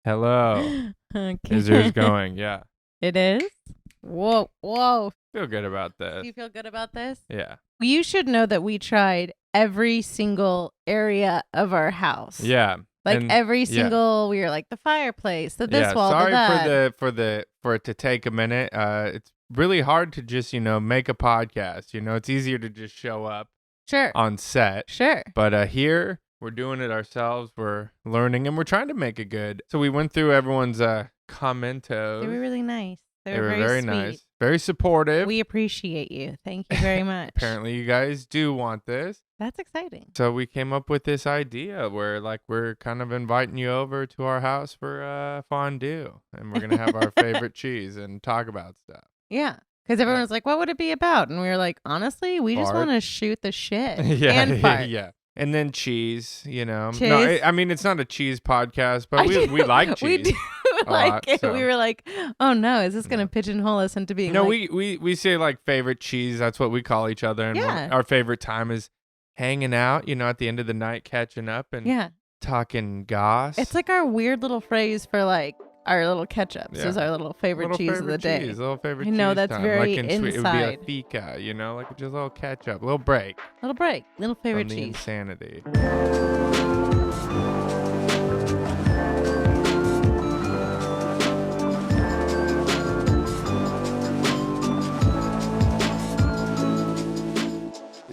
Hello. Okay. Is yours going? Yeah. It is? Whoa. Feel good about Do this. you feel good about this? Yeah. You should know that we tried every single area of our house. Yeah. Like And- every yeah. single, we were like the fireplace, the this Yeah. wall, Sorry the that. for it to take a minute. It's really hard to just, make a podcast. It's easier to just show up Sure. on set. Sure. But here we're doing it ourselves. We're learning and we're trying to make it good. So we went through everyone's commentos. They were really nice. They were very very sweet. nice, very supportive. We appreciate you. Thank you very much. Apparently you guys do want this. That's exciting. So we came up with this idea where we're kind of inviting you over to our house for fondue, and we're gonna have our favorite cheese and talk about stuff. Yeah. Because everyone was like, what would it be about? And we were like, honestly, we just Fart. want to shoot the shit. Yeah, And fart. yeah. And then cheese, No, Cheese? I mean it's not a cheese podcast, but we like cheese. We do a like lot, it. so. We were like, oh no, is this going to pigeonhole us into being No, like, we say favorite cheese. That's what we call each other, and Yeah. our favorite time is hanging out. At the end of the night, catching up and yeah. talking goss. It's like our weird little phrase for our little ketchups Yeah. is our little favorite Little cheese of the day. cheese, little favorite I know, cheese that's time. very It would be a inside. fika, just a little catch up, little break Little break, little favorite from the cheese. insanity.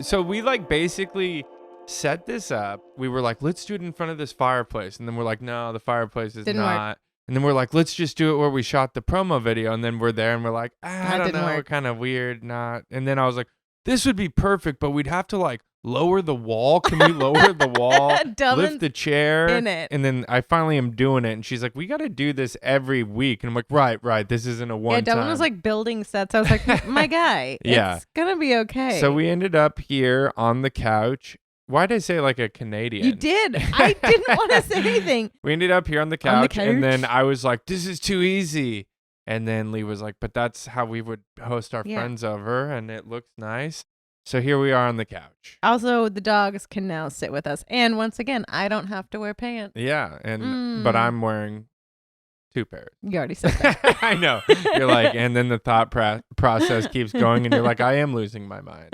So we basically set this up. We were like, let's do it in front of this fireplace. And then we're like, no, the fireplace is Didn't work. not. And then we're like, let's just do it where we shot the promo video. And then we're there and we're like, I That don't didn't know, work. kind of weird, not. And then I was like, this would be perfect, but we'd have to lower the wall. Can we lower the wall? Delman's Lift the chair. in it. And then I finally am doing it. And she's like, we got to do this every week. And I'm like, right. This isn't a one Yeah, time. Delman was building sets. I was like, my guy, Yeah. it's going to be okay. So we ended up here on the couch. Why'd I say like a Canadian? You did. I didn't want to say anything. We ended up here on the On the couch, and then couch? I was like, this is too easy. And then Lee was like, but that's how we would host our Yeah. friends over, and it looks nice. So here we are on the couch. Also, the dogs can now sit with us. And once again, I don't have to wear pants. Yeah, but I'm wearing 2 pairs. You already said that. I know. You're like, and then the thought process keeps going, and you're like, I am losing my mind.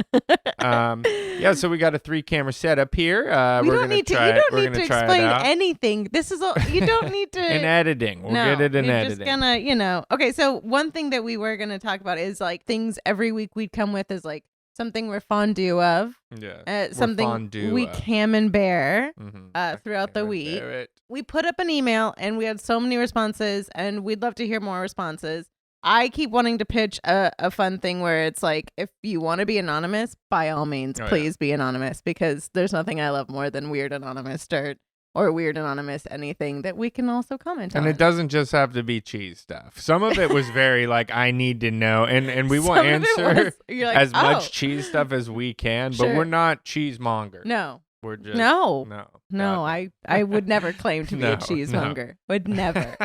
Yeah, so we got a 3-camera setup here. You We're don't gonna need to. try You it. don't We're need to gonna try it explain out. anything. This is all. You don't need to. In editing. We'll get it in you're editing. just gonna, Okay, so one thing that we were gonna talk about is things every week we'd come with is something we're fondue of. Yeah. We're Something fondue we of. camembert Mhm. throughout the week. Camembert. We put up an email and we had so many responses, and we'd love to hear more responses. I keep wanting to pitch a fun thing where it's if you want to be anonymous, by all means, Oh, yeah. please be anonymous, because there's nothing I love more than weird anonymous dirt or weird anonymous anything that we can also comment on. And it doesn't just have to be cheese stuff. Some of it was very I need to know, and we will Some of it answer was- you're like, as "Oh." much cheese stuff as we can, but Sure. we're not cheesemongers. No, We're just no, no. I would never claim to be No, a cheesemonger. Would never.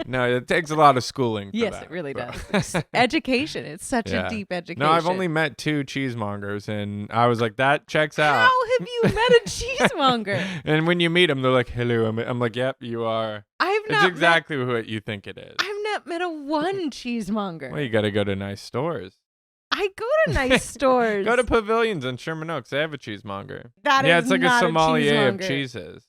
No, it takes a lot of schooling. For Yes, that, it really but- does. Education. It's such Yeah. a deep education. No, I've only met 2 cheesemongers, and I was like, that checks out. How have you met a cheesemonger? And when you meet them, they're like, hello. I'm like, yep, you are. I've It's not exactly what you think it is. I've not met a one cheesemonger. Well, you got to go to nice stores. I go to nice stores. Go to Pavilions in Sherman Oaks. They have a cheesemonger. That Yeah, is it's like not a sommelier of cheesemonger. cheeses.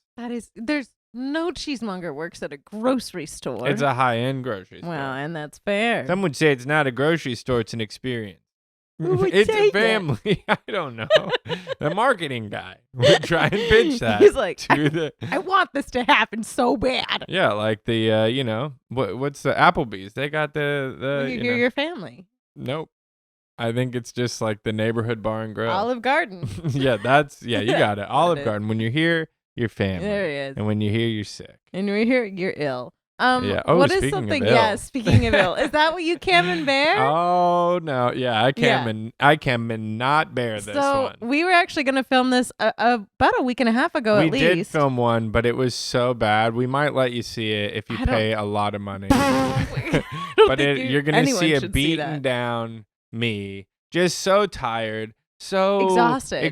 There's no cheesemonger works at a grocery store. It's a high-end grocery store. Well, and that's fair. Some would say it's not a grocery store, it's an experience. Who would It's say a that? family. I don't know. The marketing guy would try and pitch that. He's like, to the I want this to happen so bad. yeah, like the what's the Applebee's? They got the You're your family. Nope. I think it's just like the neighborhood bar and grill. Olive Garden. You got it. Olive is. Garden. When you're here, you're family. There he is. And when you're here, you're sick. And we're here, you're ill. Yeah. Oh, what is speaking of something? ill. Yeah, speaking of ill, is that what you camembert? Oh no, yeah, I can not bear this So one. we were actually going to film this about a week and a half ago We at did least. film one, but it was so bad. We might let you see it if you I don't- pay a lot of money. I don't But think you're gonna anyone see a should beaten that. down me, just so tired, so Exhausted.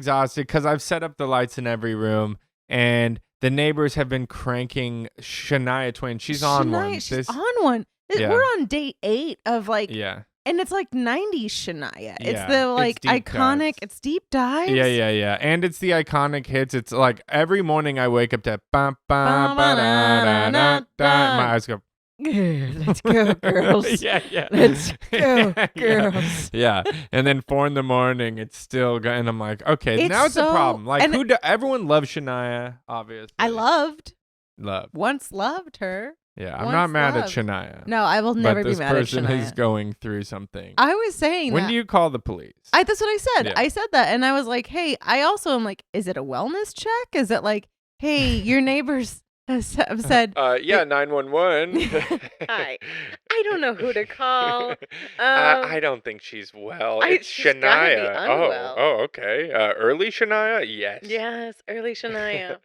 because I've set up the lights in every room, and the neighbors have been cranking Shaina Twain. She's on one. She's on one. Yeah. We're on day 8 of like, Yeah. and it's like 90s Shania. It's Yeah, the like it's deep iconic. dives. It's deep dives. Yeah. And it's the iconic hits. It's like every morning I wake up to bum, bum, ba-da-da-da-da. My eyes go. Let's go, girls. Yeah. Let's go, girls. Yeah. And then 4 a.m, it's still going. And I'm like, okay, It's now it's a so- problem. Like, and- everyone loves Shania, obviously. I loved. Love. Once loved her. Yeah, I'm Once not mad loved. at Shania. No, I will never but be mad at this person Shania. is going through something. I was saying When that. do you call the police? That's what I said. Yeah. I said that, and I was like, "Hey," I also am like, "Is it a wellness check? Is it like, hey, your neighbors have said, Yeah, 911. hi, I don't know who to call. I don't think she's well. It's she's gotta be Shania. unwell. Oh, okay. Early Shania? Yes. Yes, early Shania."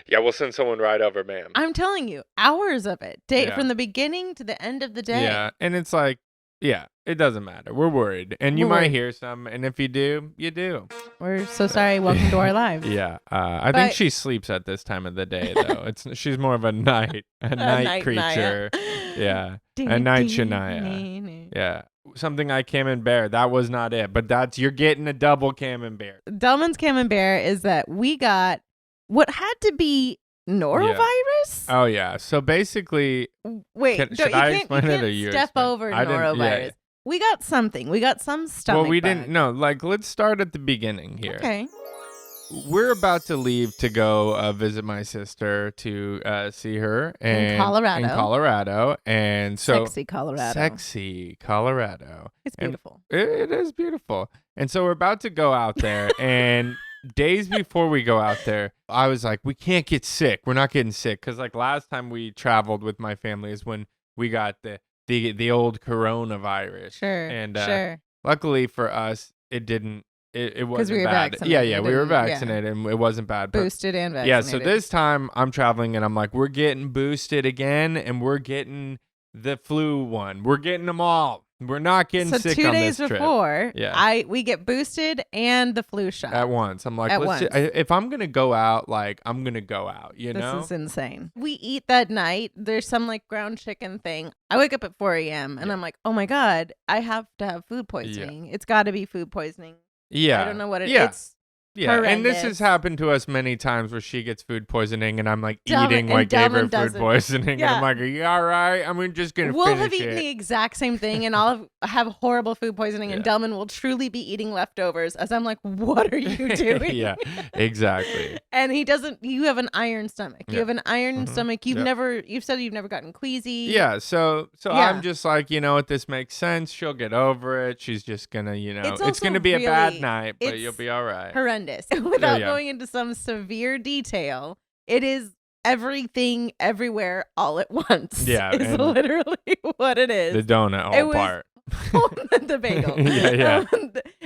Yeah, we'll send someone right over, ma'am. I'm telling you, hours of it, Yeah. from the beginning to the end of the day. Yeah, and it's like, yeah, it doesn't matter. We're worried. And you We're might worried. hear some, and if you do, you do. We're so sorry. Welcome to our lives. Yeah, I think But- she sleeps at this time of the day, though. She's more of a night night creature. Naya. Yeah, Ding, a night ding, Shania. ding, ding. Yeah, something like Camembert. That was not it, but you're getting a double Camembert. Delman's Camembert is that we got what had to be norovirus. Oh yeah. So basically, Wait, should you I can't, explain you it can't or you step explain? over I didn't- norovirus. yeah. We got something. We got some stomach. well, we bug. didn't. No, like let's start at the beginning here. Okay. We're about to leave to go visit my sister to see her In Colorado. In Colorado, and so Sexy Colorado. Sexy Colorado. It's And beautiful. It is beautiful. And so we're about to go out there, and days before we go out there, I was like, we can't get sick. We're not getting sick. Because like last time we traveled with my family is when we got the old coronavirus. Sure. And sure. luckily for us, it didn't. It wasn't we were bad. vaccinated. Yeah, It we were didn't- yeah. vaccinated, and it wasn't bad. But Boosted and yeah, vaccinated. so this time I'm traveling, and I'm like, we're getting boosted again, and we're getting the flu one. We're getting them all. We're not getting So sick 2 on days this trip. before, Yeah. we get boosted and the flu shot. At once. I'm like, At let's once. if I'm going to go out, like, I'm going to go out, you know? This is insane. We eat that night. There's some like ground chicken thing. I wake up at 4 a.m. and I'm like, oh my God, I have to have food poisoning. It's got to be food poisoning. Yeah. I don't know what it is. Yeah. It's Yeah, and this has horrendous. happened to us many times where she gets food poisoning, and I'm like Delman- eating and what gave her Delman food doesn't. poisoning, and Yeah. I'm like, are you all right? I'm just going to We'll finish have eaten it. the exact same thing and I'll have horrible food poisoning and Yeah. Delman will truly be eating leftovers as I'm like, what are you doing? Yeah, exactly. And he doesn't, you have an iron stomach. You Yeah. have an iron Mhm. stomach. Yep. You've said you've never gotten queasy. Yeah, so Yeah. I'm just like, you know what, this makes sense. She'll get over it. She's just gonna, It's it's also gonna be a bad really- night, but it's you'll be all right. Horrendous. Without yeah. going into some severe detail, it is everything everywhere all at once. Yeah, Is and literally what it is. The donut It all was- part. The bagel. Yeah.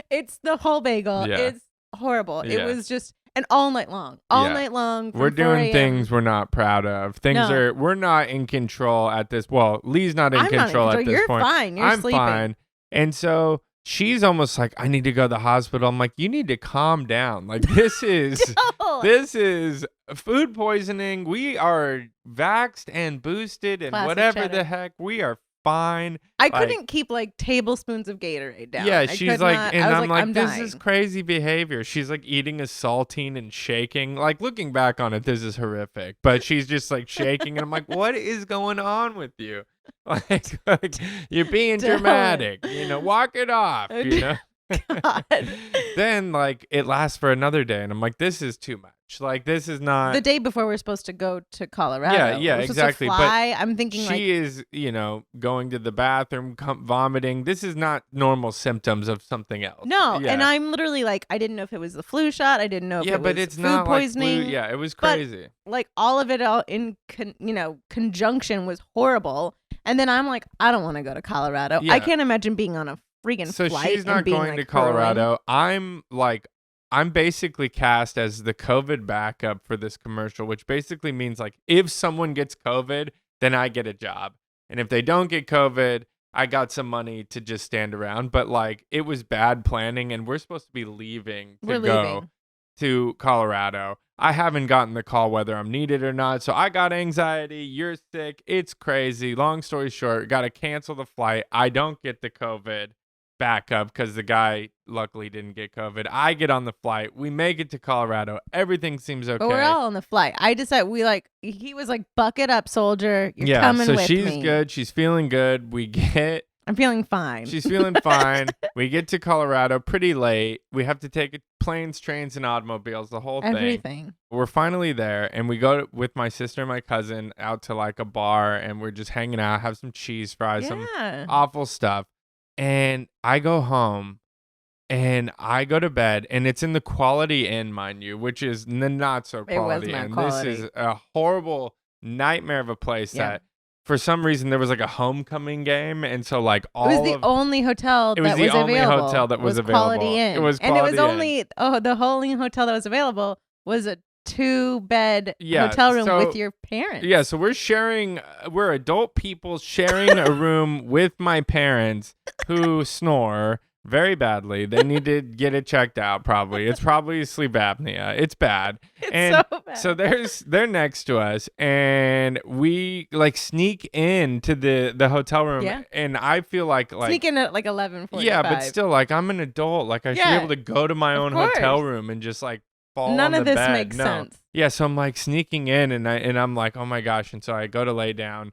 It's the whole bagel. Yeah. It's horrible. It Yeah. was just and all night long. All Yeah. night long. From We're 4 doing a.m. things we're not proud of. No. We're not in control at this. Well, Lee's not in I'm not in control at control. this You're point. fine. You're I'm sleeping. fine. And so she's almost like, I need to go to the hospital. I'm like, you need to calm down. Like this is. No. This is food poisoning. We are vaxxed and boosted and Classic whatever cheddar. the heck. We are fine. I like- couldn't keep like tablespoons of Gatorade down. Yeah, I she's could like, not- and I was I'm like, this dying. is crazy behavior. She's like eating a saltine and shaking. Like looking back on it, this is horrific. But she's just like shaking, and I'm like, what is going on with you? Like you're being Don't. dramatic. Walk it off. God. Then like it lasts for another day, and I'm like, this is too much. Like this is not. The day before we're supposed to go to Colorado. Yeah, We're supposed exactly, To but fly. I'm thinking she like is, going to the bathroom, vomiting. This is not normal symptoms of something else. no, Yeah. and I'm literally like, I didn't know if it was the flu shot. I didn't know if yeah, it was but it's food not poisoning. like flu. Yeah, it was But- crazy. Like all of it all in conjunction was horrible. And then I'm like, I don't want to go to Colorado. Yeah. I can't imagine being on a freaking So flight. she's not and being, going like, to Colorado. I'm basically cast as the COVID backup for this commercial, which basically means like if someone gets COVID, then I get a job. And if they don't get COVID, I got some money to just stand around. But like it was bad planning, and we're supposed to be leaving to We're go. leaving. to Colorado. I haven't gotten the call whether I'm needed or not. So I got anxiety. You're sick. It's crazy. Long story short, got to cancel the flight. I don't get the COVID backup because the guy luckily didn't get COVID. I get on the flight. We make it to Colorado. Everything seems okay. But we're all on the flight. I decided he was like, bucket up, soldier. You're coming so with she's me. good. She's feeling good. I'm feeling fine. She's feeling fine. We get to Colorado pretty late. We have to take planes, trains, and automobiles, the whole thing. Everything. We're finally there, and we go with my sister and my cousin out to like a bar, and we're just hanging out, have some cheese fries, some awful stuff. And I go home, and I go to bed, and it's in the Quality Inn, mind you, which is the not so Quality Inn. This is a horrible nightmare of a place that. For some reason, there was like a homecoming game, and so like it was the only hotel that was available. It was the only hotel that was available. Quality Inn. It was Quality Inn. And it was only the only hotel that was available was a 2-bed hotel room with your parents. Yeah, so we're adult people sharing a room with my parents who snore very badly. They need to get it checked out probably. It's probably sleep apnea. It's bad. So bad. So they're next to us, and we like sneak into the hotel room, and I feel like sneak in at like 11:45. Yeah, but still, like, I'm an adult. Like, I should be able to go to my own hotel room and just like fall None on of the this bed. makes sense. Yeah, so I'm like sneaking in, and I'm like, oh my gosh, and so I go to lay down,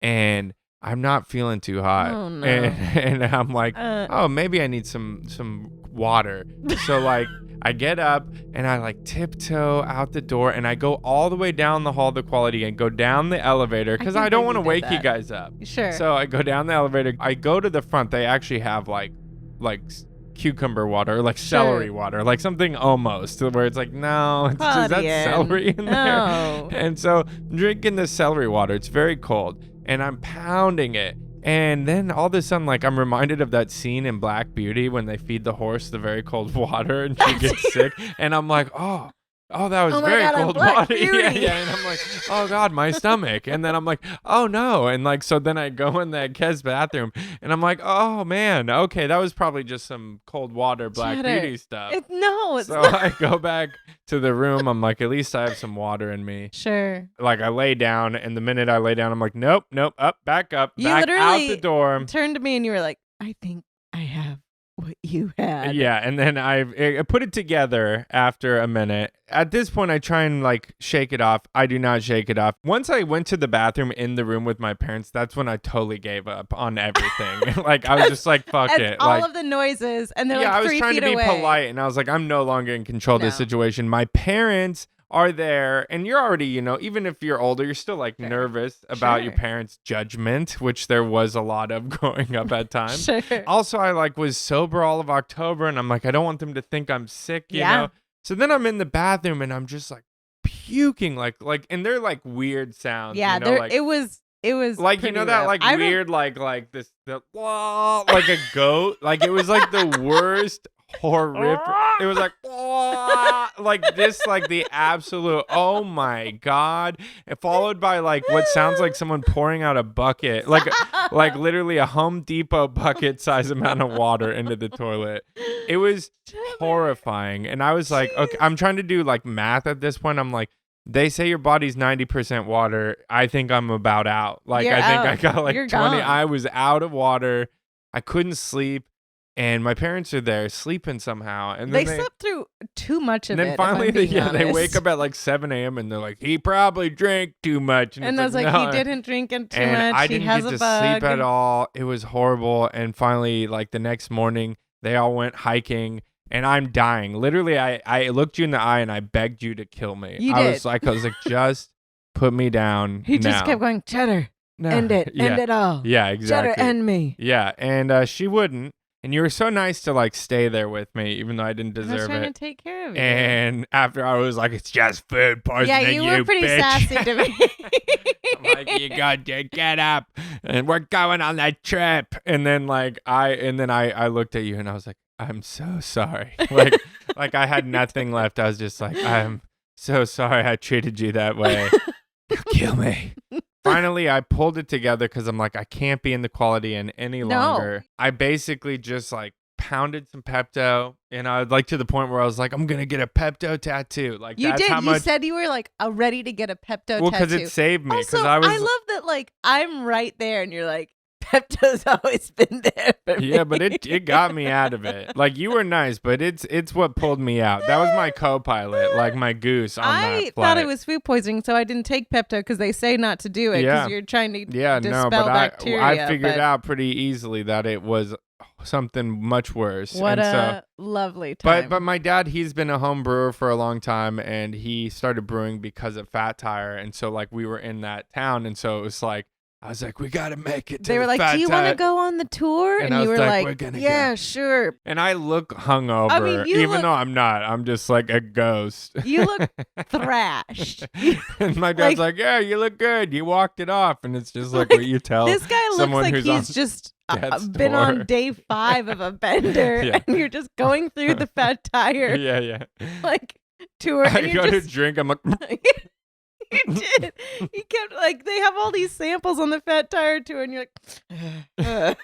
and I'm not feeling too hot. Oh, no. And I'm like, oh, maybe I need some water. So like I get up and I like tiptoe out the door, and I go all the way down the hall of the Quality and go down the elevator because I don't want to wake you guys up. Sure. So I go down the elevator. I go to the front. They actually have like cucumber water, or like celery water, like something almost where it's like, no, is that celery in there? And so I'm drinking the celery water. It's very cold. And I'm pounding it. And then all of a sudden, like, I'm reminded of that scene in Black Beauty when they feed the horse the very cold water and she gets sick. And I'm like, oh, that was very cold water. Yeah. And I'm like, oh God, my stomach. And then I'm like, oh no. And like, so then I go in the Kes bathroom, and I'm like, oh man, okay, that was probably just some cold water Black Beauty stuff. It's so not. I go back to the room. I'm like, at least I have some water in me. Sure. Like, I lay down, and the minute I lay down, I'm like, nope, back up, you back literally out the door. Turned to me and you were like, I think I have what you had. Yeah, and then I put it together after a minute. At this point, I try and like shake it off. I do not shake it off. Once I went to the bathroom in the room with my parents, that's when I totally gave up on everything. Like, I was just like, fuck it. All like, of the noises, and they're like I was 3 trying feet to be away. polite, and I was like, I'm no longer in control of this situation. My parents are there, and you're already, even if you're older, you're still like nervous about your parents' judgment, which there was a lot of growing up at times. Also, I like was sober all of October, and I'm like, I don't want them to think I'm sick, you know? So then I'm in the bathroom, and I'm just like puking, like, and they're like weird sounds. Yeah, like, it was like, that rough. like weird like this like a goat. Like, it was like the worst horrific. It was like this, like the absolute, oh my God, and followed by like what sounds like someone pouring out a bucket, like literally a Home Depot bucket size amount of water into the toilet. It was horrifying. And I was like, okay, I'm trying to do like math at this point. I'm like, they say your body's 90% water. I think I'm about out. Like, I think I got like 20. I was out of water. I couldn't sleep. And my parents are there sleeping somehow. And then they slept through too much of it. And then finally, they wake up at like 7 a.m. and they're like, he probably drank too much. And I was like, no. He didn't drink too much. I didn't get to sleep at all. It was horrible. And finally, like the next morning, they all went hiking. And I'm dying. Literally, I looked you in the eye and I begged you to kill me. I was like, just put me down. He just kept going, Cheddar, end it all. Yeah, exactly. Cheddar, end me. Yeah, and she wouldn't. And you were so nice to like stay there with me, even though I didn't deserve it. I was trying to take care of you. And after I was like, it's just food poisoning. Yeah, you were pretty sassy to me. I'm like, you got to get up, and we're going on that trip. And then I looked at you and I was like, I'm so sorry. Like I had nothing left. I was just like, I'm so sorry I treated you that way. Kill me. Finally, I pulled it together because I'm like, I can't be in the Quality Inn any longer. I basically just like pounded some Pepto, and I was like to the point where I was like, I'm gonna get a Pepto tattoo. Like You that's did. how You much. said you were like ready to get a Pepto Well, tattoo. because it saved me. Also, Because I was. I love that. Like I'm right there, and you're like, Pepto's always been there for me. Yeah, but it got me out of it. Like you were nice, but it's what pulled me out. That was my co-pilot, like my goose on that I flight. thought it was food poisoning, so I didn't take Pepto because they say not to do it because you're trying to dispel but bacteria. I figured out pretty easily that it was something much worse. What and a lovely time. But my dad, he's been a home brewer for a long time, and he started brewing because of Fat Tire, and so like we were in that town, and so it was like I was like, we gotta make it. They were like, do you want to go on the tour? And you were like, we're gonna yeah, go. sure. And I look hungover, I mean, even though I'm not. I'm just like a ghost. You look thrashed. And my dad's like, yeah, you look good. You walked it off. And it's just like what you tell this guy looks someone like who's he's on just Dad's been tour. on day 5 of a bender, Yeah. and you're just going through the Fat Tire Yeah. like tour. I and go you're to just, drink. I'm like, you did. You kept like they have all these samples on the Fat Tire tour, and you're like, I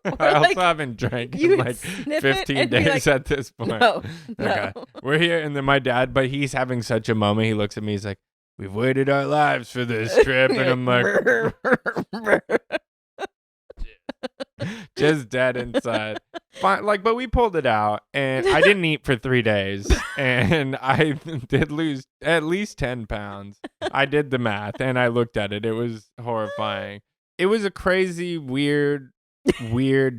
also like, haven't drank you in like sniff it 15 and you're days like, at this point. no. Okay. We're here. And then my dad, but he's having such a moment. He looks at me. He's like, we've waited our lives for this trip. And I'm like, just dead inside. Fine, like, but we pulled it out, and I didn't eat for 3 days, and I did lose at least 10 pounds. I did the math, and I looked at it. It was horrifying. It was a crazy, weird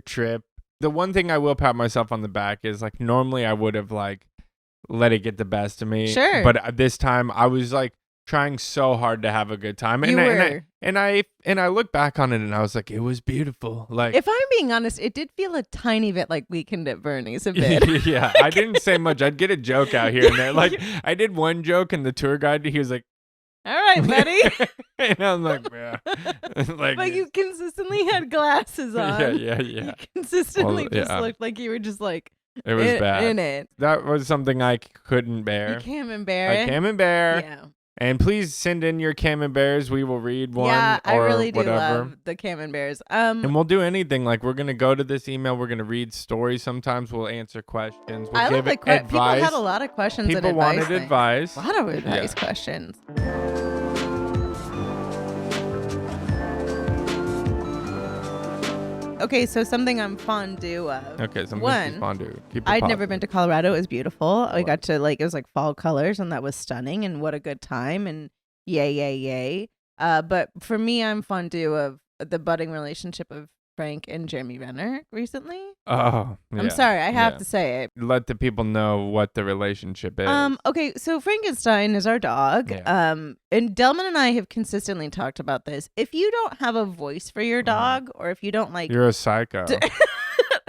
trip. The one thing I will pat myself on the back is like normally I would have like let it get the best of me. Sure. But this time I was like trying so hard to have a good time. And I look back on it and I was like, it was beautiful. Like, if I'm being honest, it did feel a tiny bit like Weekend at Bernie's a bit. Yeah, I didn't say much. I'd get a joke out here and there. Like I did one joke and the tour guide, he was like, all right, buddy. and I'm like, yeah. Like, but you consistently had glasses on. Yeah. You consistently Well, just looked like you were just like it was bad. in it. That was something I couldn't bear. You Camembert. A Camembert. Yeah. And please send in your Camemberts. We will read one. Yeah, I or really do whatever. love the Camemberts. And we'll do anything. Like we're gonna go to this email. We're gonna read stories. Sometimes we'll answer questions. We'll I give love advice. People had a lot of questions. People and advice wanted things. advice. A lot of advice questions. Okay, so something I'm fondue of. Okay, so One, fondue. Keep it I'd positive. never been to Colorado. It was beautiful. I got to it was like fall colors, and that was stunning. And what a good time! And yay! But for me, I'm fondue of the budding relationship of Frank and Jeremy Renner recently. Oh, yeah. I'm sorry, I have to say it. Let the people know what the relationship is. Okay, so Frankenstein is our dog. Yeah. And Delman and I have consistently talked about this. If you don't have a voice for your dog, or if you don't like, You're a psycho.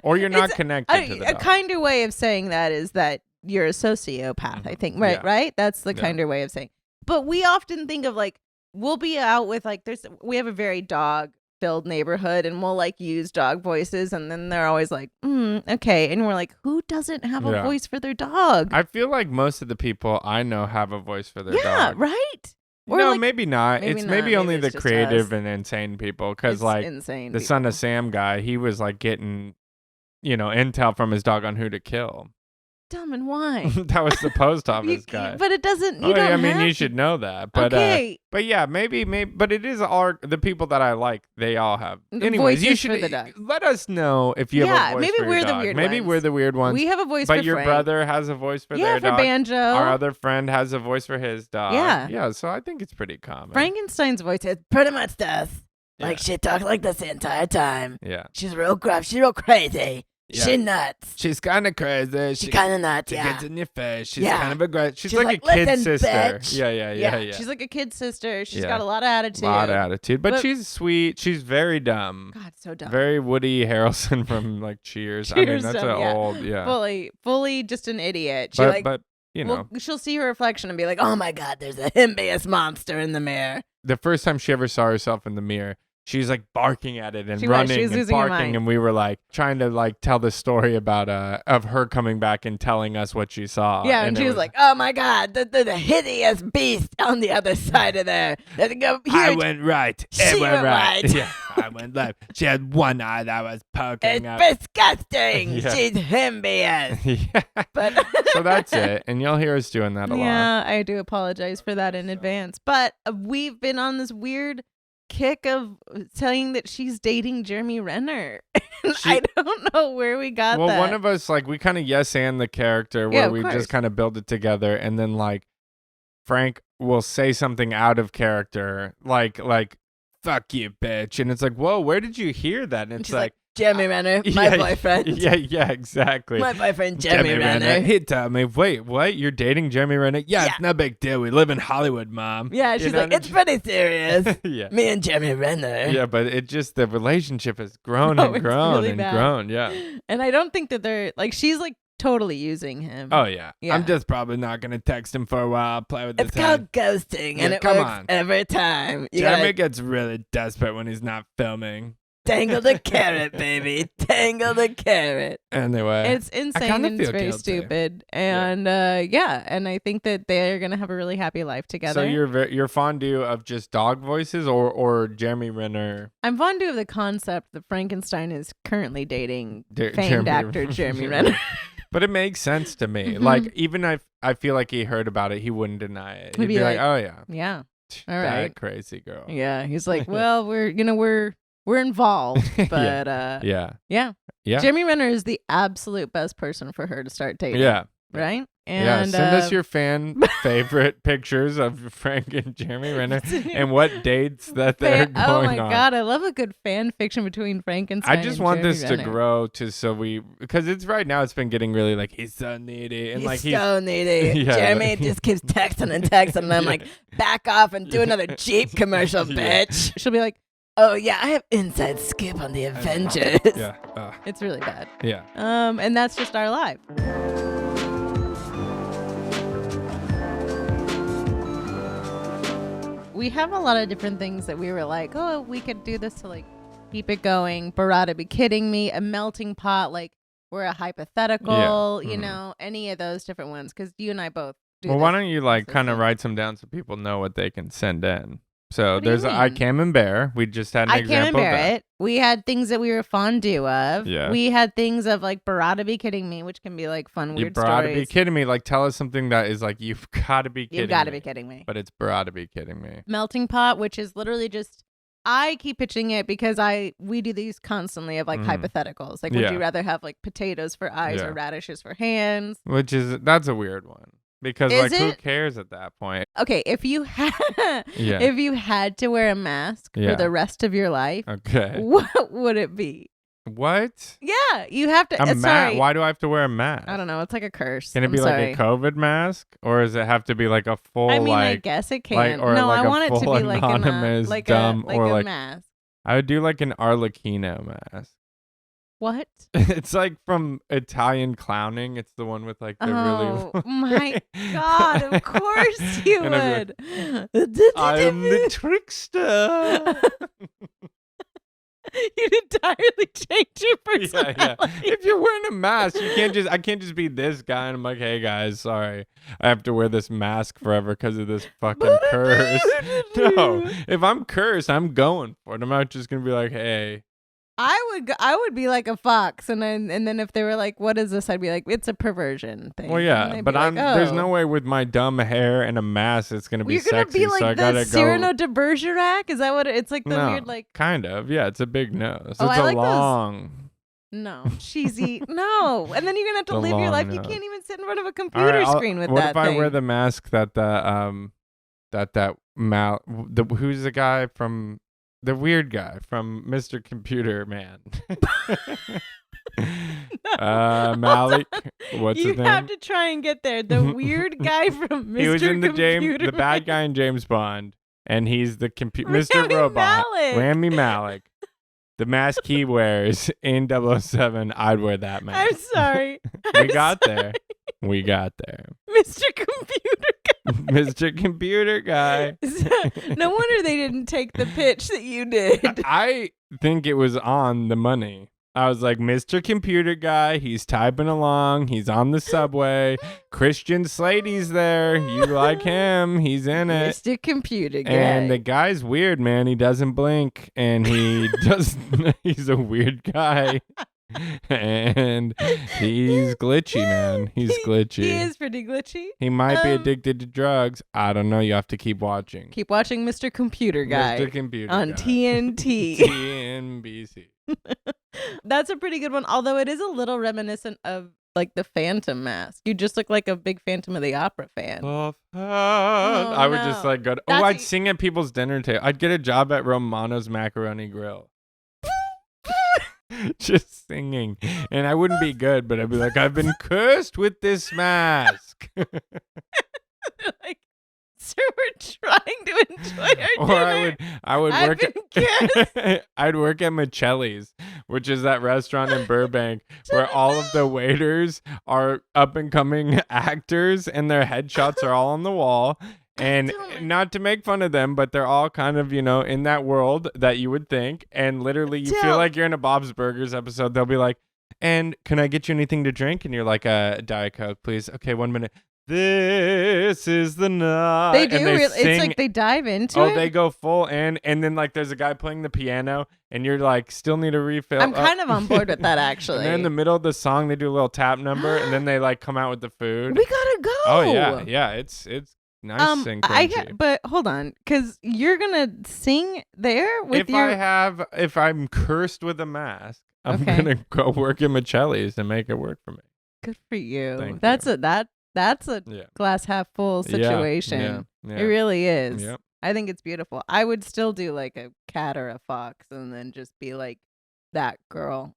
Or you're not connected to the a dog. kinder way of saying that is that you're a sociopath. I think, right? Yeah. Right? That's the kinder way of saying. But we often think of like we'll be out with like we have a very dog filled neighborhood, and we'll like use dog voices, and then they're always like, okay, and we're like, who doesn't have a voice for their dog? I feel like most of the people I know have a voice for their dog. Yeah, right. Or no, like, maybe not. maybe It's not. maybe only Maybe the it's just creative us. and insane people. Because It's like insane the people. Son of Sam guy, he was like getting, intel from his dog on who to kill. Dumb and why? That was the post office guy. But it doesn't. You have should know that. But okay. but yeah, maybe. But it is the people that I like. They all have. The Anyways, you voices should for the dog. let us know if you have a voice maybe for your we're the dog. weird Maybe ones. we're the weird ones. We have a voice but for your Frank. brother has a voice for their for dog. Banjo. Our other friend has a voice for his dog. Yeah. Yeah. So I think it's pretty common. Frankenstein's voice is pretty much does. Yeah. Like she talks like this the entire time. Yeah. She's real gruff. She's real crazy. Yeah. She nuts. She's kind of crazy. She kind of nuts. She Yeah. gets in your face. She's Yeah. kind of aggressive. She's She's like a like, kid "Listen, sister. bitch." Yeah. She's like a kid sister. She's Yeah. got a lot of attitude. A lot of attitude. But But- she's sweet. She's very dumb. God, so dumb. Very Woody Harrelson from like Cheers. I mean, Cheers that's dumb, an yeah. old, Fully just an idiot. She But you know, she'll see her reflection and be like, "Oh my God, there's a himbeous monster in the mirror." the first time she ever saw herself in the mirror, she's like barking at it and She was running and losing her barking, mind. and we were like trying to like tell the story about of her coming back and telling us what she saw. Yeah, and it she was like, "Oh my God, the hideous beast on the other side of there. There's a I huge went right. She It went went right. right. Yeah, eye went left. She had one eye that was poking up. It's disgusting. Yeah. She's himbious. Yeah. But So that's it. And you'll hear us doing that a lot. yeah, I do apologize for that in advance. But we've been on this weird kick of saying that she's dating Jeremy Renner. I don't know where we got that. Well, one of us, like, we kind of yes and the character where we just kind of build it together. And then, like, Frank will say something out of character, like, fuck you, bitch. And it's like, whoa, where did you hear that? And it's like, Jeremy Renner, my boyfriend. Yeah, exactly. My boyfriend, Jeremy Renner. He told me, wait, what? You're dating Jeremy Renner? Yeah, it's no big deal. We live in Hollywood, Mom. Yeah, she's like, it's pretty serious. Yeah. Me and Jeremy Renner. Yeah, but it just, the relationship has grown and grown really and bad. grown. Yeah. And I don't think that they're, like, she's like totally using him. Oh, yeah. I'm just probably not going to text him for a while, play with his It's called ghosting, and it works every time. Jeremy gets really desperate when he's not filming. Dangle the carrot, baby. Dangle the carrot. Anyway. It's insane and it's very stupid. And and I think that they're going to have a really happy life together. So you're fondue of just dog voices or Jeremy Renner? I'm fondue of the concept that Frankenstein is currently dating famed Jeremy actor Jeremy Renner. But it makes sense to me. Like, even if I feel like he heard about it, he wouldn't deny it. He'd be like, oh, yeah. Yeah. All that right. crazy girl. Yeah. He's like, well, we're involved, but yeah. Jeremy Renner is the absolute best person for her to start dating. Yeah. Right? And send us your fan favorite pictures of Frank and Jeremy Renner and what dates that they're going on. Oh my God, I love a good fan fiction between Frankenstein. I just want Jeremy this Renner. to grow because it's right now it's been getting really like he's so needy and he's so needy. Yeah, Jeremy just keeps texting and texting and I'm like, back off and do another Jeep commercial, bitch. She'll be like, oh yeah, I have inside scoop on the Avengers. Yeah. It's really bad. Yeah. And that's just our life. We have a lot of different things that we were like, oh, we could do this to like keep it going. Barada be kidding me. A melting pot, like we're a hypothetical, you know, any of those different ones. Because you and I both do. Well, why don't you like kind of write some down so people know what they can send in? So there's I Camembert. We just had an example of that. We had things that we were fondue of. Yeah. We had things of like Barada be kidding me, which can be like fun, weird stories. Barada be kidding me. Like tell us something that is like, you've got to be kidding me. You've got to be kidding me. But it's Barada be kidding me. Melting pot, which is literally just, I keep pitching it because we do these constantly of like hypotheticals. Like, would you rather have like potatoes for eyes or radishes for hands? That's a weird one. Because who cares at that point? Okay, if you had to wear a mask for the rest of your life, what would it be? What? Yeah, you have to. Sorry. Why do I have to wear a mask? I don't know. It's like a curse. Can it be like a COVID mask, or does it have to be like a full? I mean, I guess it can. Or no, like I want it to be like anonymous, like dumb, a or like mask. I would do like an Arlecchino mask. What? It's like from Italian clowning. It's the one with like the really. Oh my God! Of course you would. I am the trickster. You'd entirely change your personality. Yeah. If you're wearing a mask, I can't just be this guy and I'm like, hey guys, sorry, I have to wear this mask forever because of this fucking curse. No, if I'm cursed, I'm going for it. I'm not just gonna be like, hey. I would be like a fox, and then if they were like, "What is this?" I'd be like, "It's a perversion thing." Well, yeah, but there's no way with my dumb hair and a mask it's gonna be You're sexy. You're gonna be like so I the gotta Cyrano de Bergerac. Is that what it's like? The weird like. Kind of, yeah. It's a big nose. Oh, it's I like long. No, cheesy. No, and then you're gonna have to live your life. You can't even sit in front of a computer screen with that. What if I wear the mask who's the guy from. The weird guy from Mr. Computer Man. Malik. What's his name? You have to try and get there. The weird guy from Mr. He was in the bad guy in James Bond, and he's the Mr. Robot. Rami Malek. The mask he wears in 007, I'd wear that mask. I'm sorry. We got there. Mr. Computer Guy. Mr. Computer Guy. No wonder they didn't take the pitch that you did. I think it was on the money. I was like, Mr. Computer Guy, he's typing along. He's on the subway. Christian Slady's there. You like him. He's in it. Mr. Computer Guy. And the guy's weird, man. He doesn't blink. And he's a weird guy. And he's glitchy, man. He's glitchy. He is pretty glitchy. He might be addicted to drugs. I don't know. You have to keep watching. Keep watching Mr. Computer Guy. Mr. Computer on Guy. TNT. TNBC. That's a pretty good one, although it is a little reminiscent of like the Phantom Mask. You just look like a big Phantom of the Opera fan. I would just like go to, I'd That's sing at people's dinner table. I'd get a job at Romano's Macaroni Grill. Just singing. And I wouldn't be good, but I'd be like, I've been cursed with this mask. Like, sir, we're trying to enjoy our dinner. Or I would I've work been I'd work at Michelli's, which is that restaurant in Burbank where all of the waiters are up and coming actors and their headshots are all on the wall. And not to make fun of them, but they're all kind of, in that world that you would think. And literally you feel like you're in a Bob's Burgers episode. They'll be like, and can I get you anything to drink? And you're like, Diet Coke, please. Okay, 1 minute. This is the night. They do. And they sing, it's like they dive into it. Oh, they go full in. And then like there's a guy playing the piano and you're like, still need a refill. I'm kind of on board with that, actually. And then in the middle of the song, they do a little tap number and then they like come out with the food. We gotta go. Oh, yeah. Yeah, it's nice and cringy. But hold on, because you're gonna sing there with if I'm cursed with a mask, I'm Okay. gonna go work at Michelli's and make it work for me. Good for you. Thank That's you. that's a Yeah. glass half full situation. Yeah. It really is. Yep. I think it's beautiful. I would still do like a cat or a fox, and then just be like that girl.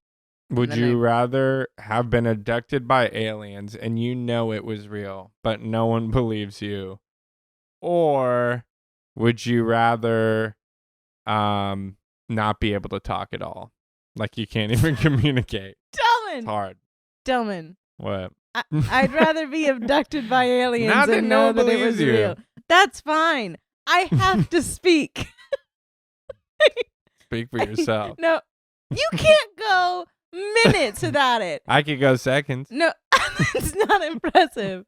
Would then you rather have been abducted by aliens and you know it was real, but no one believes you? Or would you rather not be able to talk at all? Like you can't even communicate. It's Delman. hard. Delman. What? I'd rather be abducted by aliens Not that and no know one that it believes was you. real. That's fine. I have to speak. Speak for yourself. No, you can't go minutes without it. I could go seconds. No, it's not impressive.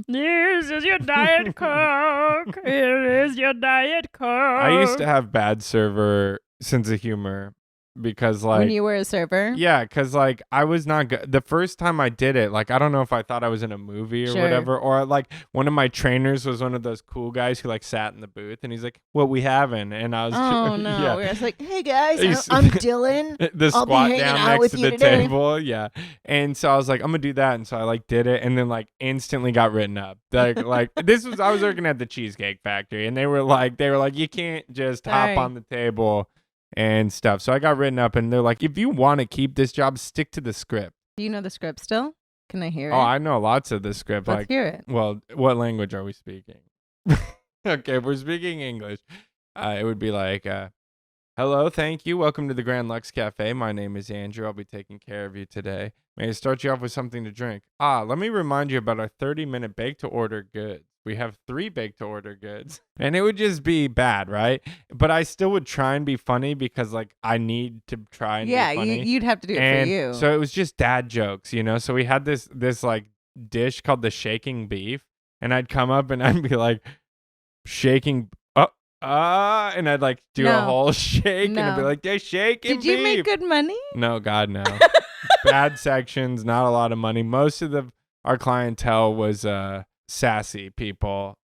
This is your Diet Coke. Here is your Diet Coke. I used to have bad server sense of humor because like when you were a server. yeah, because like I was not good the first time I did it. Like I don't know if I thought I was in a movie or Sure. whatever, or like one of my trainers was one of those cool guys who like sat in the booth and he's like, "What we having?" And I was Oh no! yeah. We're just like, hey guys, He's- I'm Dylan. the I'll be squat hanging down out next with to you the today. table, yeah. And so I was like, I'm gonna do that, and so I like did it, and then like instantly got written up. Like this was I was working at the Cheesecake Factory, and they were like, you can't just Sorry. hop on the table and stuff. So I got written up, and they're like, if you want to keep this job, stick to the script. Do you know the script still? Can I hear it? Oh, I know lots of the script. Let's Like, hear it. well, what language are we speaking? Okay, if we're speaking English, it would be like, hello, thank you. Welcome to the Grand Lux Cafe. My name is Andrew. I'll be taking care of you today. May I start you off with something to drink? Let me remind you about our 30-minute bake-to-order goods. We have 3 bake-to-order goods. And it would just be bad, right? But I still would try and be funny because, like, I need to try and be funny. You'd have to do it And for you. so it was just dad jokes, So we had this like dish called the shaking beef, and I'd come up and I'd be like shaking and I'd like do a No. whole shake and I'd be No. like, they're shaking Did you beef. make good money? No, God, no. Bad sections, not a lot of money. Most of our clientele was sassy people.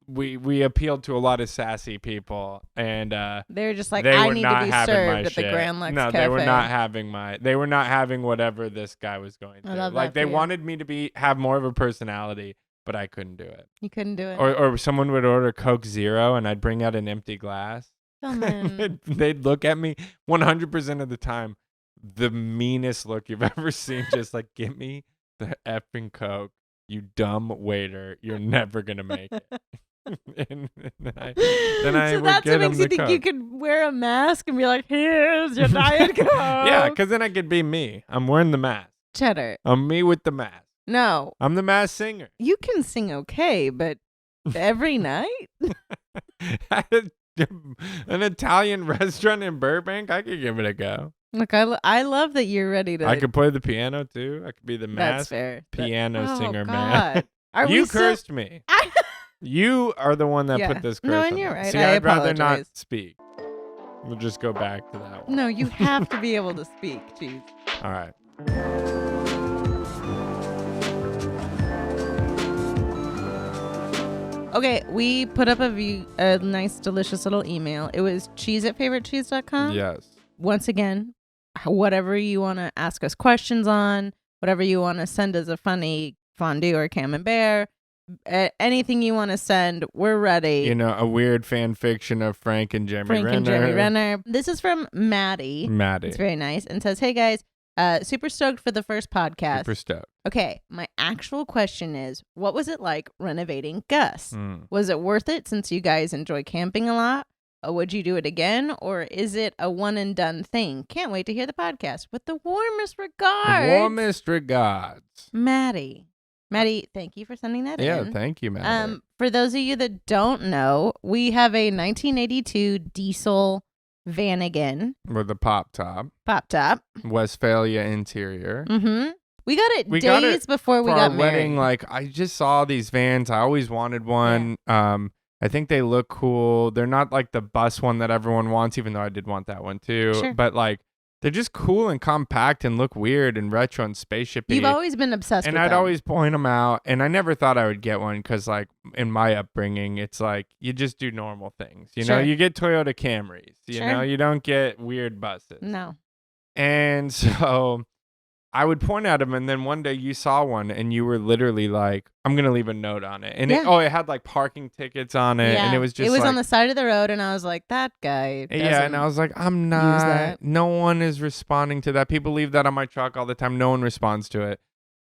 We appealed to a lot of sassy people, and They're just like, they I were need not to be having my served at the shit. Grand Lux No, Cafe. they were not having they were not having whatever this guy was going through. I love Like that they for you. wanted me to have more of a personality, but I couldn't do it. You couldn't do it. Or someone would order Coke Zero and I'd bring out an empty glass. Delman. They'd look at me 100% of the time, the meanest look you've ever seen. Just like, give me the effing Coke, you dumb waiter. You're never gonna make it. and then I So would that's get what makes him you the think you Coke. could wear a mask and be like, here's your Diet Coke. Yeah, because then I could be me. I'm wearing the mask. Cheddar. I'm me with the mask. No, I'm the masked singer. you can sing okay, but every night? At an Italian restaurant in Burbank, I could give it a go. Look, I love that you're ready to. I could play the piano too. I could be the That's masked fair. piano singer God. man. Are You we cursed me. You are the one that put this curse No, on and you're me. right. See, I I'd rather not apologize. speak. We'll just go back to that one. No, you have to be able to speak. Jeez. All right. Okay, we put up a nice, delicious little email. It was cheese@favoritecheese.com. Yes. Once again, whatever you want to ask us questions on, whatever you want to send us a funny fondue or camembert, anything you want to send, we're ready. You know, a weird fan fiction of Frank and Jeremy Renner. This is from Maddie. It's very nice. And says, hey guys, super stoked for the first podcast. Super stoked. Okay, my actual question is, what was it like renovating Gus? Was it worth it since you guys enjoy camping a lot? Would you do it again? Or is it a one and done thing? Can't wait to hear the podcast. With the warmest regards. Maddie. Maddie, thank you for sending that in. Yeah, thank you, Maddie. For those of you that don't know, we have a 1982 diesel Vanagon. With a pop top. Westphalia interior. Mm-hmm. We got it days before we got married. Wedding, like, I just saw these vans. I always wanted one. Yeah. I think they look cool. They're not like the bus one that everyone wants, even though I did want that one too. Sure. But like, they're just cool and compact and look weird and retro and spaceshipy. You've always been obsessed with them. And I'd always point them out. And I never thought I would get one because, like, in my upbringing, it's like you just do normal things. You know, you get Toyota Camrys. You know, you don't get weird buses. No. And so I would point at them, and then one day you saw one, and you were literally like, "I'm gonna leave a note on it." And it had like parking tickets on it, and it was just on the side of the road, and I was like, "That guy." Yeah, and I was like, "I'm not. No one is responding to that. People leave that on my truck all the time. No one responds to it."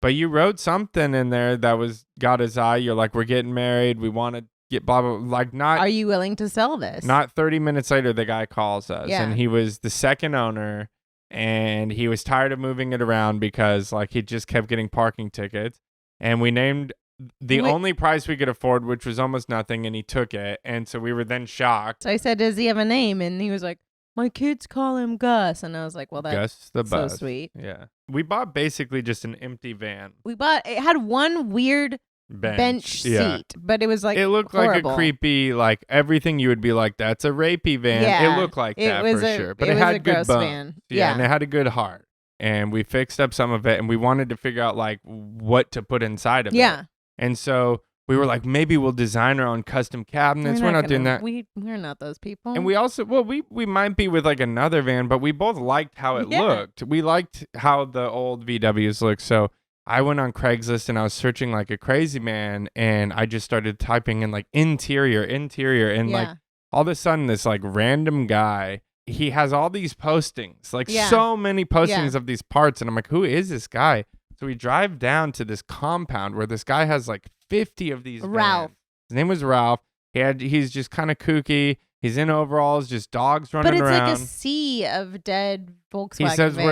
But you wrote something in there that got his eye. You're like, "We're getting married. We want to get blah blah." Like, not. Are you willing to sell this? Not 30 minutes later, the guy calls us, and he was the second owner. And he was tired of moving it around because, like, he just kept getting parking tickets. And we named the only price we could afford, which was almost nothing, and he took it. And so we were then shocked. So I said, does he have a name? And he was like, my kids call him Gus. And I was like, well, that's Gus the bus. So sweet. Yeah. We bought basically just an empty van. It had one weird bench seat, but it was like, it looked horrible. Like a creepy, like everything you would be like, that's a rapey van. Yeah, it looked like that for sure, but it had good bones. Yeah, and it had a good heart. And we fixed up some of it, and we wanted to figure out like what to put inside of it. Yeah, and so we were like, maybe we'll design our own custom cabinets. We're not doing that. We're not those people. And we also, we might be with like another van, but we both liked how it looked. We liked how the old VWs looked. So I went on Craigslist and I was searching like a crazy man, and I just started typing in like interior, and like all of a sudden this like random guy, he has all these postings, like so many postings of these parts, and I'm like, who is this guy? So we drive down to this compound where this guy has like 50 of these Ralph. vans. His name was Ralph. He's just kind of kooky. He's in overalls, just dogs running around. But it's like a sea of dead Volkswagen He says vans.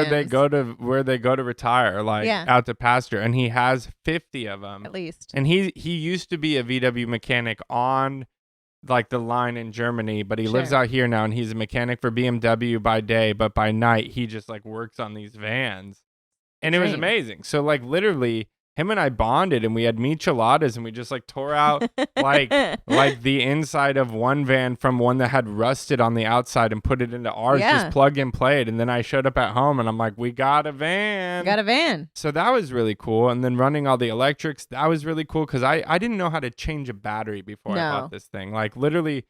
where they go to retire, like out to pasture, and he has 50 of them at least. And he used to be a VW mechanic on like the line in Germany, but he lives out here now, and he's a mechanic for BMW by day, but by night he just like works on these vans, and it was amazing. So like literally, him and I bonded, and we had micheladas, and we just like tore out like the inside of one van from one that had rusted on the outside and put it into ours, just plug and play it. And then I showed up at home, and I'm like, we got a van. So that was really cool. And then running all the electrics, that was really cool because I didn't know how to change a battery before I bought this thing. Like literally,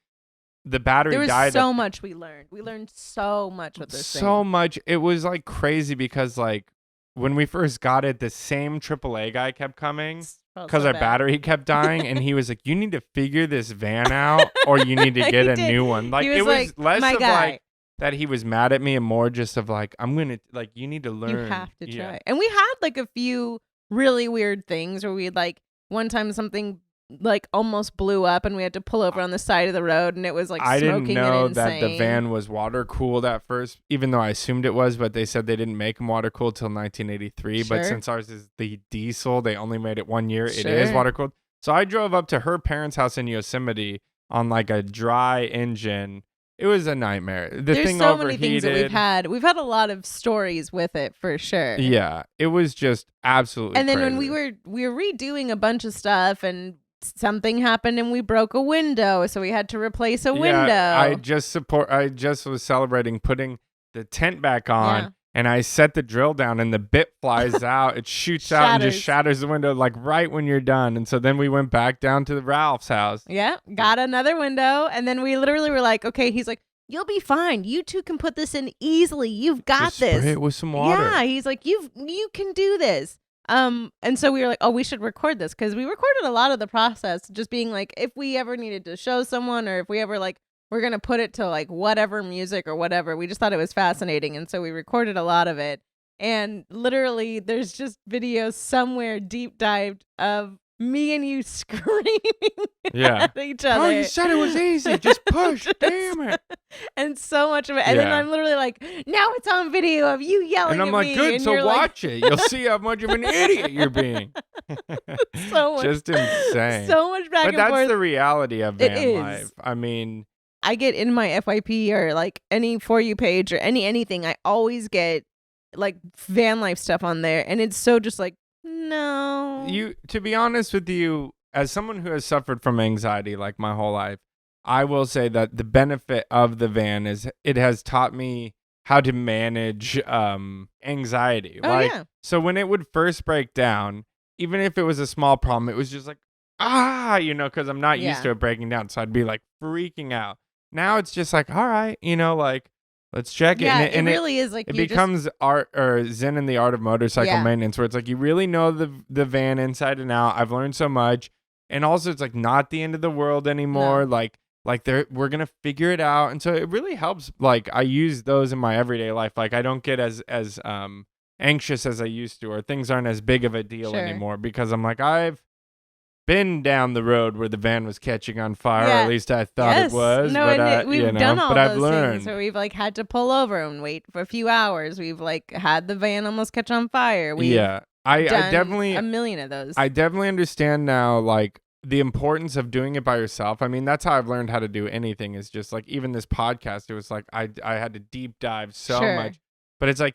the battery died. There was so much we learned. We learned so much with this thing. So much. It was like crazy because like, when we first got it, the same AAA guy kept coming because our battery kept dying, and he was like, you need to figure this van out or you need to get a new one. Like, it was less of like that he was mad at me and more just of like, I'm going to, like, you need to learn. You have to try. And we had like a few really weird things where we'd like, one time something like almost blew up and we had to pull over on the side of the road, and it was like smoking and insane. I didn't know that the van was water cooled at first, even though I assumed it was, but they said they didn't make them water cooled till 1983. But since ours is the diesel, they only made it 1 year. It is water cooled. So I drove up to her parents' house in Yosemite on like a dry engine It was a nightmare. The There's thing so overheated. many things that we've had. We've had a lot of stories with it for sure. Yeah, it was just absolutely. And then crazy. when we were redoing a bunch of stuff and something happened and we broke a window, so we had to replace a window. I just was celebrating putting the tent back on, and I set the drill down, and the bit flies out. It shoots out and just shatters the window like right when you're done. And so then we went back down to Ralph's house. Yeah, got another window, and then we literally were like, okay, he's like, you'll be fine. You two can put this in easily. You've got Just this. Spray it with some water. Yeah, he's like, you can do this. And so we were like, oh, we should record this, because we recorded a lot of the process, just being like, if we ever needed to show someone, or if we ever like, we're going to put it to like whatever music or whatever. We just thought it was fascinating. And so we recorded a lot of it. And literally there's just videos somewhere deep dived of me and you screaming at each other. Oh, you said it was easy. Just push. Damn it. And so much of it. And then I'm literally like, now it's on video of you yelling and I'm at like, me. good, and so watch it. You'll see how much of an idiot you're being. So much. Just insane. So much back and forth. But that's the reality of It van is. life. I mean, I get in my FYP or like any For You page or anything, I always get like van life stuff on there. And it's so just like, no. To be honest with you, as someone who has suffered from anxiety like my whole life, I will say that the benefit of the van is it has taught me how to manage anxiety. So when it would first break down, even if it was a small problem, it was just like, because I'm not used to it breaking down. So I'd be like freaking out. Now it's just like, all right, like, let's check it. Yeah, And it really is like it becomes art or Zen in the art of motorcycle maintenance, where it's like you really know the van inside and out. I've learned so much, and also it's like not the end of the world anymore. No. Like we're gonna figure it out, and so it really helps. Like I use those in my everyday life. Like I don't get as anxious as I used to, or things aren't as big of a deal anymore, because I'm like, I've been down the road where the van was catching on fire, or at least I thought it was. No, but we've done all I've those learned. things where we've like had to pull over and wait for a few hours. We've like had the van almost catch on fire. I definitely a million of those. I definitely understand now, like the importance of doing it by yourself. I mean, that's how I've learned how to do anything, is just like even this podcast. It was like I had to deep dive so much, but it's like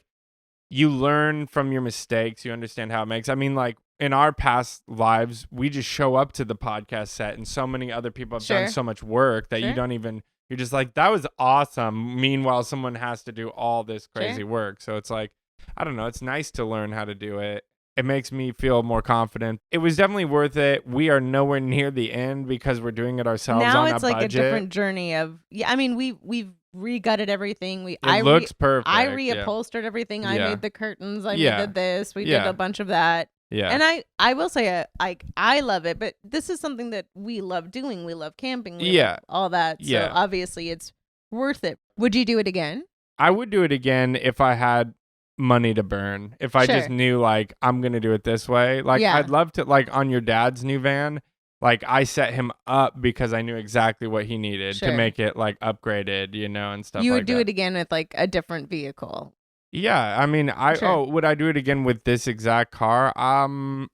you learn from your mistakes. You understand how it makes. I mean, like in our past lives, we just show up to the podcast set, and so many other people have done so much work that you don't even. You're just like, that was awesome. Meanwhile, someone has to do all this crazy work. So it's like, I don't know. It's nice to learn how to do it. It makes me feel more confident. It was definitely worth it. We are nowhere near the end because we're doing it ourselves now on a budget. Now it's like a different journey of, I mean, we've re-gutted everything. It looks perfect. I reupholstered everything. I made the curtains. We did this. We did a bunch of that. Yeah. And I will say, I love it, but this is something that we love doing. We love camping. We love all that. So obviously it's worth it. Would you do it again? I would do it again if I had money to burn. If I just knew, like, I'm going to do it this way. Like, I'd love to, like, on your dad's new van, like, I set him up because I knew exactly what he needed to make it, like, upgraded, and stuff like that. You would do it again with, like, a different vehicle. Yeah, I mean, would I do it again with this exact car?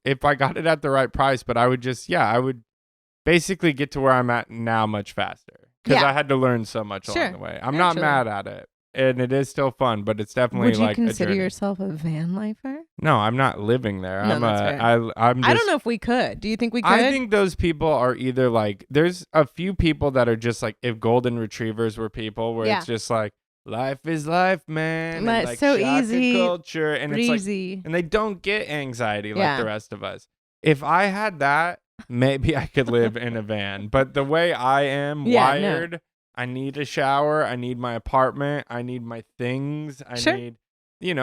If I got it at the right price, but I would I would basically get to where I'm at now much faster, because I had to learn so much along the way. I'm not mad at it, and it is still fun, but it's definitely would you like consider yourself a van lifer? No, I'm not living there. No, that's fair. I don't know if we could. Do you think we could? I think those people are either like, there's a few people that are just like, if golden retrievers were people, where it's just like, life is life, man. And like so shaka easy culture, and it's like, and they don't get anxiety like the rest of us. If I had that, maybe I could live in a van. But the way I am wired, I need a shower. I need my apartment. I need my things. I need,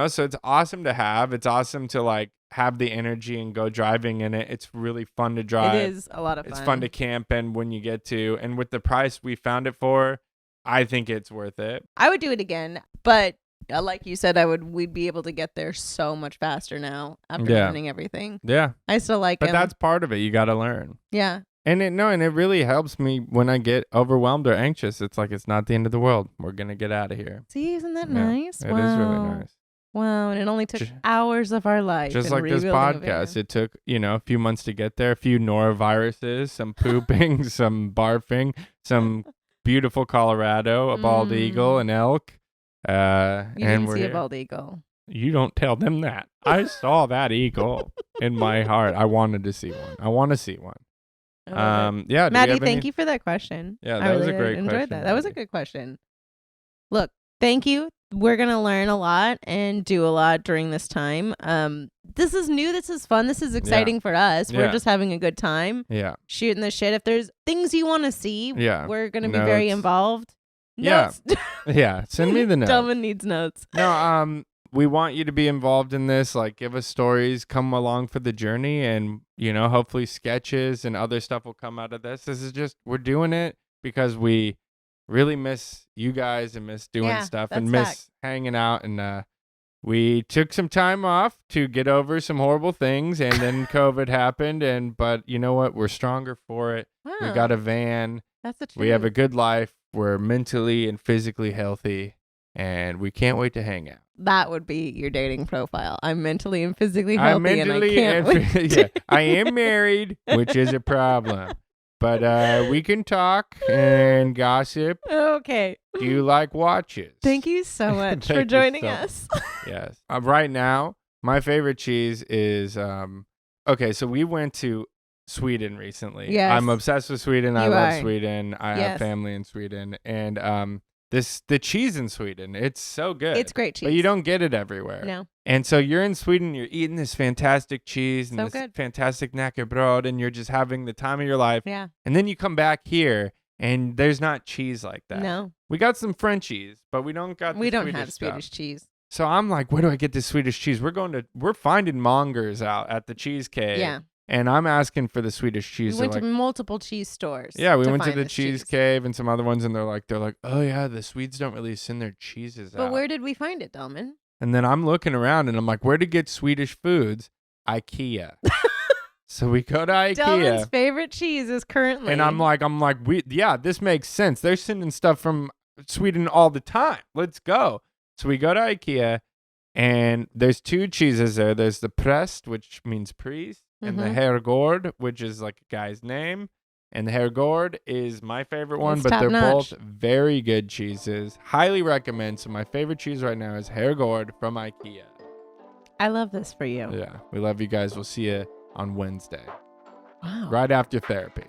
so it's awesome to have. It's awesome to like have the energy and go driving in it. It's really fun to drive. It is a lot of fun. It's fun to camp in when you get to, and with the price we found it for, I think it's worth it. I would do it again, but like you said, we'd be able to get there so much faster now after learning everything. Yeah. I still like it. But that's part of it. You got to learn. Yeah. And it really helps me when I get overwhelmed or anxious. It's like, it's not the end of the world. We're going to get out of here. See, isn't that nice? It is really nice. Wow, and it only took hours of our life. Just like this podcast. It took, a few months to get there, a few noroviruses, some pooping, some barfing, some beautiful Colorado, a bald eagle, an elk. You And didn't we're see a here. bald eagle. You don't tell them that. I saw that eagle in my heart. I wanted to see one. I want to see one. Yeah, Maddie, thank you for that question. Yeah, I that was really a great enjoyed question, that. That was a Maddie. good question. Look, thank you. We're gonna learn a lot and do a lot during this time. This is new. This is fun. This is exciting for us. We're Yeah. just having a good time Yeah. shooting the shit. If there's things you want to see, Yeah. we're gonna be very Notes. involved. Yeah. Notes. Yeah. Send me the notes. Delman needs notes. No, we want you to be involved in this. Like, give us stories, come along for the journey, and hopefully sketches and other stuff will come out of this. This is just we're doing it because we really miss you guys and miss doing stuff and that's miss hanging out. And we took some time off to get over some horrible things, and then COVID happened. But you know what? We're stronger for it. Wow. We got a van. That's the truth. We have a good life. We're mentally and physically healthy, and we can't wait to hang out. That would be your dating profile. I'm mentally and physically healthy, I'm mentally and I can't wait. yeah, I am married, which is a problem. But we can talk and gossip. Okay. Do you like watches? Thank you so much for Thank you joining so us. Yes. Right now, my favorite cheese is okay, so we went to Sweden recently. Yes. I'm obsessed with Sweden. I You love are. Sweden. I have Yes. family in Sweden. And the cheese in Sweden, it's so good. It's great cheese. But you don't get it everywhere. No. And so you're in Sweden, you're eating this fantastic cheese and So this good. fantastic knäckebröd, and you're just having the time of your life. Yeah. And then you come back here and there's not cheese like that. No. We got some Frenchies, but we don't got We the don't Swedish have stuff. Swedish cheese. So I'm like, where do I get this Swedish cheese? We're finding mongers out at the cheese cave. Yeah. And I'm asking for the Swedish cheese. We went They're to like, multiple cheese stores. yeah, we went to find the this cheese cave and some other ones, and they're like, oh yeah, the Swedes don't really send their cheeses But out. where did we find it, Delman? And then I'm looking around and I'm like, where to get Swedish foods? IKEA. So we go to IKEA. Delman's favorite cheese is currently. And I'm like, this makes sense. They're sending stuff from Sweden all the time. Let's go. So we go to IKEA, and there's two cheeses there. There's the Präst, which means priest, and the Herrgård, which is like a guy's name. And the Herrgård is my favorite one, It's but they're top-notch. both very good cheeses. Highly recommend. So my favorite cheese right now is Herrgård from IKEA. I love this for you. Yeah, we love you guys. We'll see you on Wednesday, Wow. right after therapy.